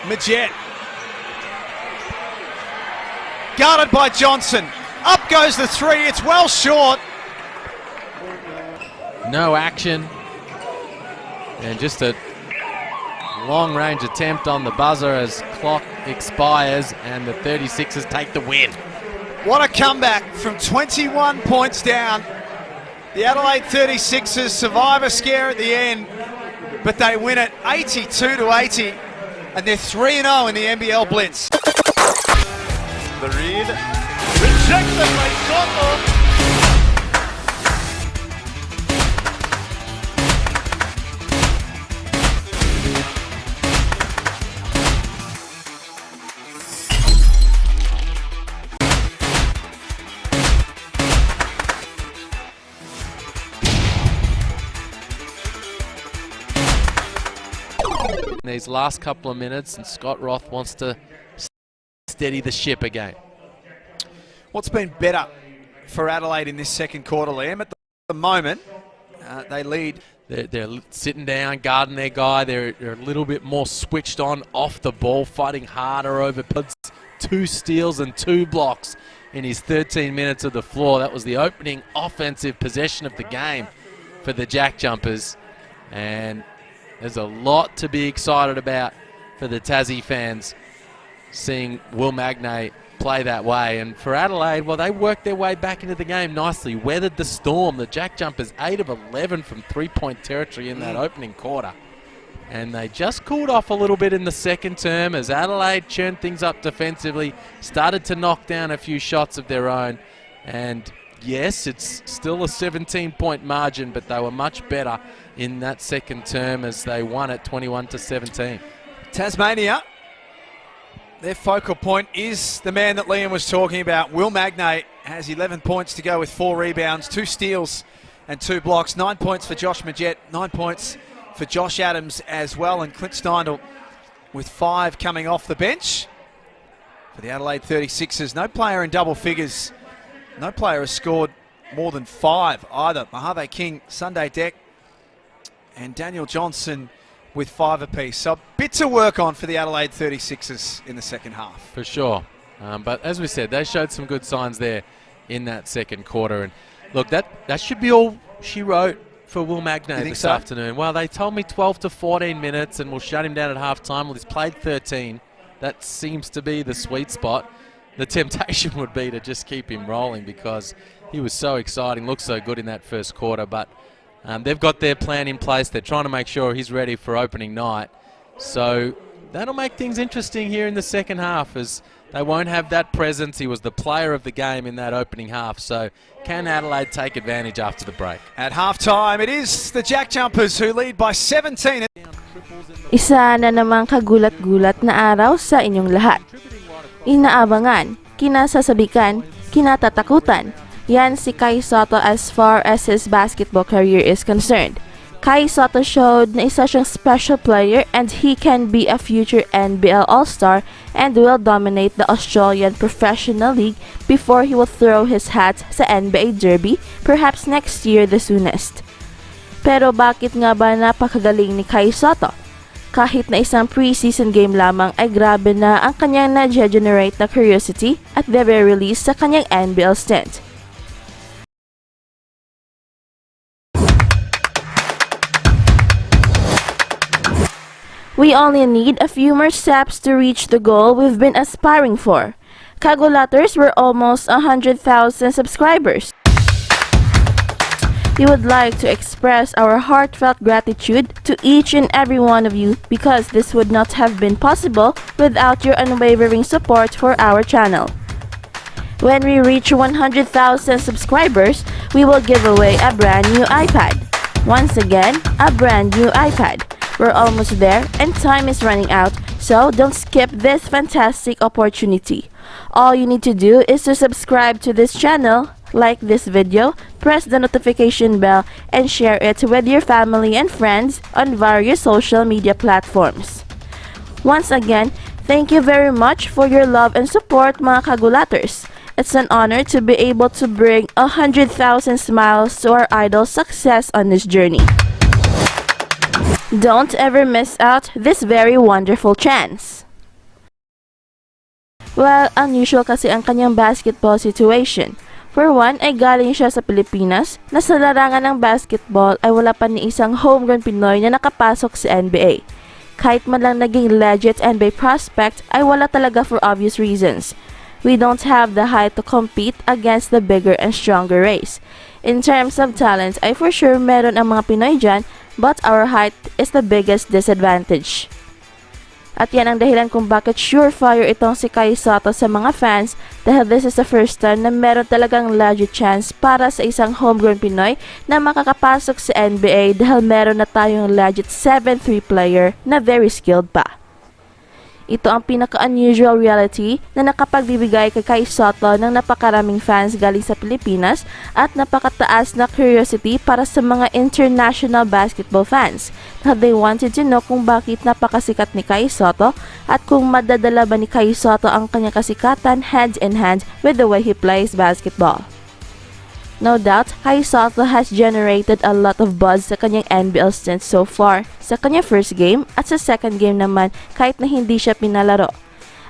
Majet. Guarded by Johnson. Up goes the three. It's well short. No action. And just a long-range attempt on the buzzer as clock expires and the 36ers take the win. What a comeback from 21 points down. The Adelaide 36ers survive a scare at the end, but they win it 82-80, and they're 3-0 in the NBL Blitz. The read, rejected by Sotto. These last couple of minutes, and Scott Roth wants to steady the ship again. What's been better for Adelaide in this second quarter, Liam? At the moment, they lead. They're sitting down, guarding their guy. They're a little bit more switched on off the ball, fighting harder over 2 steals and 2 blocks in his 13 minutes of the floor. That was the opening offensive possession of the game for the Jackjumpers. And there's a lot to be excited about for the Tassie fans, seeing Will Magnay play that way. And for Adelaide, well, they worked their way back into the game nicely, weathered the storm. The Jackjumpers 8 of 11 from 3-point territory in that opening quarter. And they just cooled off a little bit in the second term as Adelaide churned things up defensively, started to knock down a few shots of their own. And yes, it's still a 17-point margin, but they were much better in that second term as they won it 21-17. Tasmania, their focal point is the man that Liam was talking about. Will Magnay has 11 points to go with 4 rebounds, 2 steals and 2 blocks. 9 points for Josh Majet, 9 points for Josh Adams as well. And Clint Steindl with 5 coming off the bench for the Adelaide 36ers. No player in double figures. No player has scored more than 5 either. Mojave King, Sunday Deck, and Daniel Johnson with 5 apiece. So a bit to work on for the Adelaide 36ers in the second half. For sure. But as we said, they showed some good signs there in that second quarter. And look, that should be all she wrote for Will Magnay this afternoon. Well, they told me 12 to 14 minutes and we'll shut him down at halftime. Well, he's played 13. That seems to be the sweet spot. The temptation would be to just keep him rolling because he was so exciting, looked so good in that first quarter. But they've got their plan in place. They're trying to make sure he's ready for opening night. So that'll make things interesting here in the second half as they won't have that presence. He was the player of the game in that opening half. So can Adelaide take advantage after the break? At halftime, it is the Jackjumpers who lead by 17. Isa na namang kagulat-gulat na araw sa inyong lahat. Inaabangan, kinasasabikan, kinatatakutan. Yan si Kai Sotto as far as his basketball career is concerned. Kai Sotto showed na isa siyang special player and he can be a future NBL All-Star and will dominate the Australian Professional League before he will throw his hat sa NBA Derby, perhaps next year the soonest. Pero bakit nga ba napakagaling ni Kai Sotto? Kahit na isang preseason game lamang ay grabe na ang kanyang na-generate na curiosity at the very least sa kanyang NBL stint. We only need a few more steps to reach the goal we've been aspiring for. Kagulaters were almost 100,000 subscribers. We would like to express our heartfelt gratitude to each and every one of you because this would not have been possible without your unwavering support for our channel. When we reach 100,000 subscribers, we will give away a brand new iPad. Once again, a brand new iPad. We're almost there and time is running out, so don't skip this fantastic opportunity. All you need to do is to subscribe to this channel, like this video, press the notification bell, and share it with your family and friends on various social media platforms. Once again, thank you very much for your love and support, mga kagulaters. It's an honor to be able to bring 100,000 smiles to our idol's success on this journey. Don't ever miss out this very wonderful chance. Well, unusual kasi ang kanyang basketball situation. For one, ay galing siya sa Pilipinas, na sa larangan ng basketball ay wala pa ni isang homegrown Pinoy na nakapasok sa NBA. Kahit man lang naging legit NBA prospect ay wala talaga for obvious reasons. We don't have the height to compete against the bigger and stronger race. In terms of talent ay for sure meron ang mga Pinoy dyan, but our height is the biggest disadvantage. At yan ang dahilan kung bakit surefire itong si Kai Sotto sa mga fans dahil this is the first time na meron talagang legit chance para sa isang homegrown Pinoy na makakapasok sa NBA dahil meron na tayong legit 7-3 player na very skilled pa. Ito ang pinaka-unusual reality na nakapagbibigay kay Kai Sotto ng napakaraming fans galing sa Pilipinas at napakataas na curiosity para sa mga international basketball fans na they wanted to know kung bakit napakasikat ni Kai Sotto at kung madadala ba ni Kai Sotto ang kanyang kasikatan hand in hand with the way he plays basketball. No doubt, Kai Sotto has generated a lot of buzz sa kanyang NBL stint so far, sa kanyang first game at sa second game naman kahit na hindi siya pinalaro.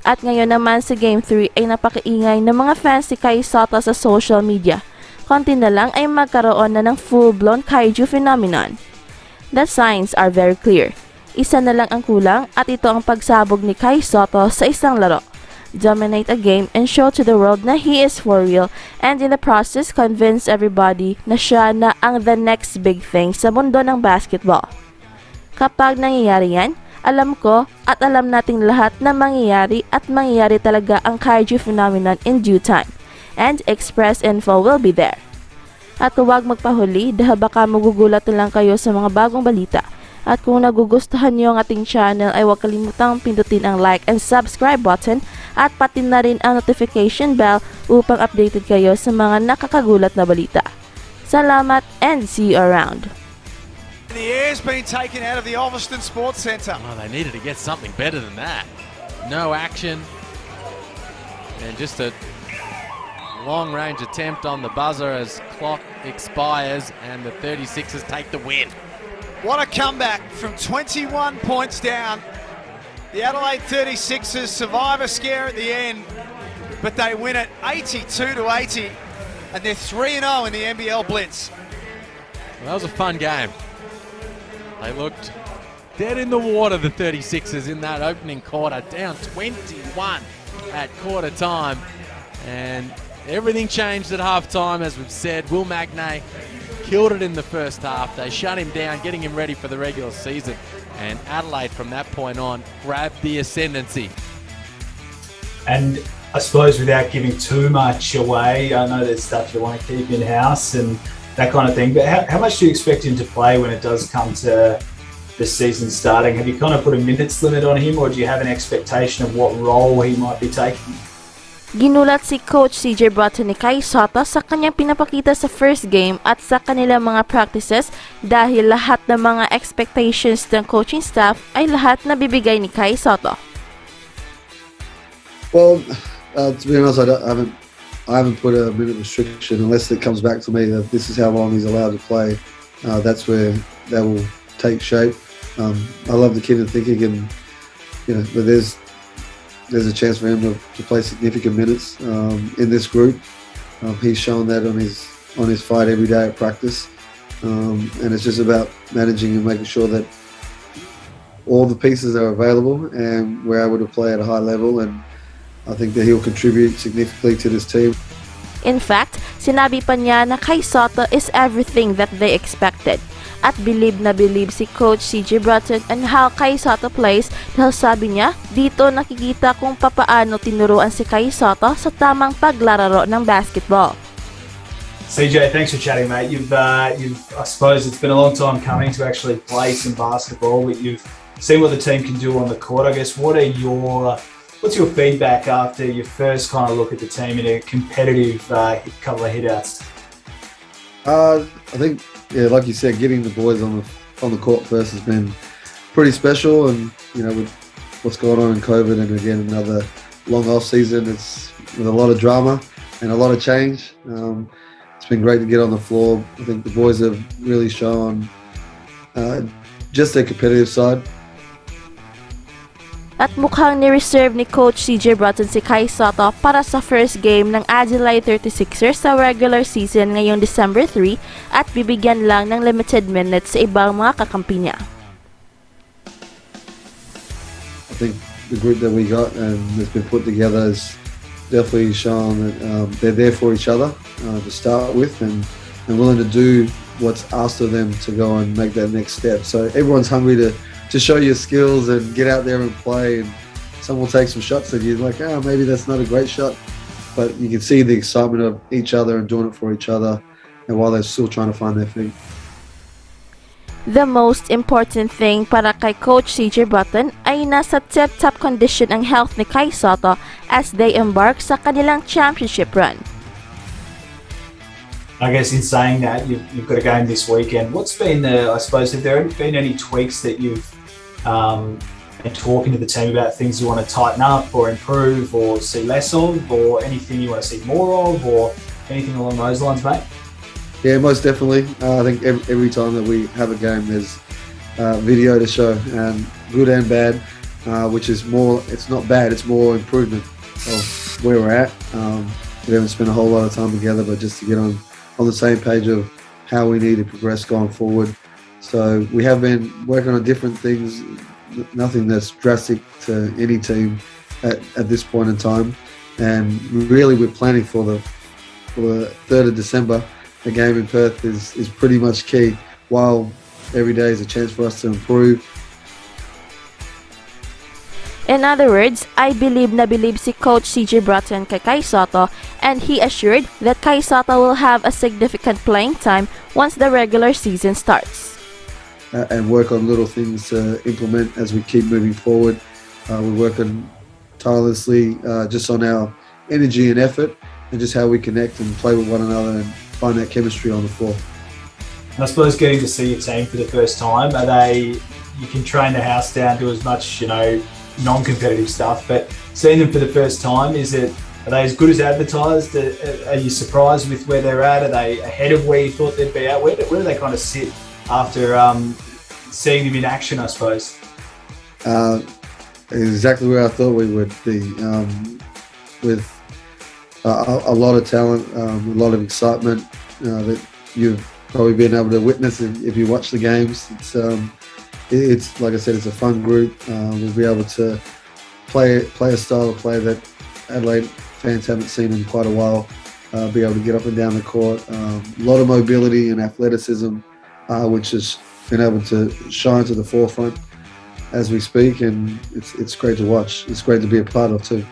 At ngayon naman sa Game 3 ay napakaingay ng mga fans ni Kai Sotto sa social media. Konti na lang ay magkaroon na ng full-blown kaiju phenomenon. The signs are very clear. Isa na lang ang kulang at ito ang pagsabog ni Kai Sotto sa isang laro. Dominate a game and show to the world na he is for real and in the process convince everybody na siya na ang the next big thing sa mundo ng basketball. Kapag nangyayari yan, alam ko at alam nating lahat na mangyayari at mangyayari talaga ang kaiju phenomenon in due time and express info will be there. At huwag magpahuli dahil baka magugulat na lang kayo sa mga bagong balita. At kung nagugustuhan niyo ang ating channel ay huwag kalimutang pindutin ang like and subscribe button at pati na rin ang notification bell upang updated kayo sa mga nakakagulat na balita. Salamat and see you around. The air's been taken out of the Ulverston Sports Centre. Oh, they needed to get something better than that. No action. And just a long-range attempt on the buzzer as clock expires and the 36ers take the win. What a comeback from 21 points down. The Adelaide 36ers survive a scare at the end, but they win it 82-80, and they're 3-0 in the NBL Blitz. Well, that was a fun game. They looked dead in the water, the 36ers, in that opening quarter, down 21 at quarter time, and everything changed at halftime, as we've said. Will Magnay killed it in the first half. They shut him down, getting him ready for the regular season. And Adelaide, from that point on, grabbed the ascendancy. And I suppose without giving too much away, I know there's stuff you want to keep in-house and that kind of thing, but how much do you expect him to play when it does come to the season starting? Have you kind of put a minutes limit on him, or do you have an expectation of what role he might be taking? Ginulat si Coach CJ Bruton ni Kai Sotto sa kanyang pinapakita sa first game at sa kanilang mga practices dahil lahat ng mga expectations ng coaching staff ay lahat na bibigay ni Kai Sotto. Well, to be honest, I haven't put a minute restriction unless it comes back to me that this is how long he's allowed to play. That's where that will take shape. I love the kid and think he can, but there's a chance for him to play significant minutes in this group. He's shown that on his fight every day at practice, and it's just about managing and making sure that all the pieces are available and we're able to play at a high level. And I think that he'll contribute significantly to this team. In fact, sinabi pa niya na Kai Sotto is everything that they expected. At believe na believe si Coach CJ Bruton and how Kai Sotto plays dahil sabi niya, dito nakikita kung papaano tinuruan si Kai Sotto sa tamang paglalaro ng basketball. CJ, thanks for chatting, mate. I suppose it's been a long time coming to actually play some basketball, but you've seen what the team can do on the court. I guess what's your feedback after your first kind of look at the team in a competitive couple of hitouts? I think, yeah, like you said, getting the boys on the court first has been pretty special, and with what's going on in COVID and again another long off season, it's with a lot of drama and a lot of change. It's been great to get on the floor. I think the boys have really shown just their competitive side. At mukhang ni-reserve ni Coach CJ Bruton si Kai Sotto para sa first game ng Adelaide 36ers sa regular season ngayong December 3 at bibigyan lang ng limited minutes sa ibang mga kakampi niya. I think the group that we got and that's been put together is definitely shown that they're there for each other to start with and willing to do what's asked of them to go and make that next step. So everyone's hungry to show your skills and get out there and play, and someone will take some shots at you like, maybe that's not a great shot, but you can see the excitement of each other and doing it for each other, and while they're still trying to find their feet. The most important thing para kay Coach CJ Bruton ay nasa tip-top condition ang health ni Kai Sotto as they embark sa kanilang championship run. I guess in saying that, you've got a game this weekend. What's been I suppose, have there been any tweaks that you've been talking to the team about, things you want to tighten up or improve or see less of, or anything you want to see more of, or anything along those lines, mate? Yeah, most definitely. I think every time that we have a game, there's video to show, good and bad, which is more, it's not bad, it's more improvement of where we're at. We haven't spent a whole lot of time together, but just to get on the same page of how we need to progress going forward. So we have been working on different things, nothing that's drastic to any team at this point in time. And really we're planning for the 3rd of December. The game in Perth is pretty much key, while every day is a chance for us to improve. In other words, I believe si Coach CJ Bruton kay Kai Sotto, and he assured that Kai Sotto will have a significant playing time once the regular season starts. And work on little things to implement as we keep moving forward. We're working tirelessly just on our energy and effort, and just how we connect and play with one another and find that chemistry on the floor. I suppose getting to see your team for the first time, you can train the house down to as much, non-competitive stuff, but seeing them for the first time, are they as good as advertised? Are you surprised with where they're at? Are they ahead of where you thought they'd be at? Where do they kind of sit after seeing them in action, I suppose? Exactly where I thought we would be, with a lot of talent, a lot of excitement that you've probably been able to witness if you watch the games. It's like I said, it's a fun group. We'll be able to play a style of play that Adelaide fans haven't seen in quite a while. Be able to get up and down the court. A lot of mobility and athleticism, which has been able to shine to the forefront as we speak, and it's great to watch. It's great to be a part of too.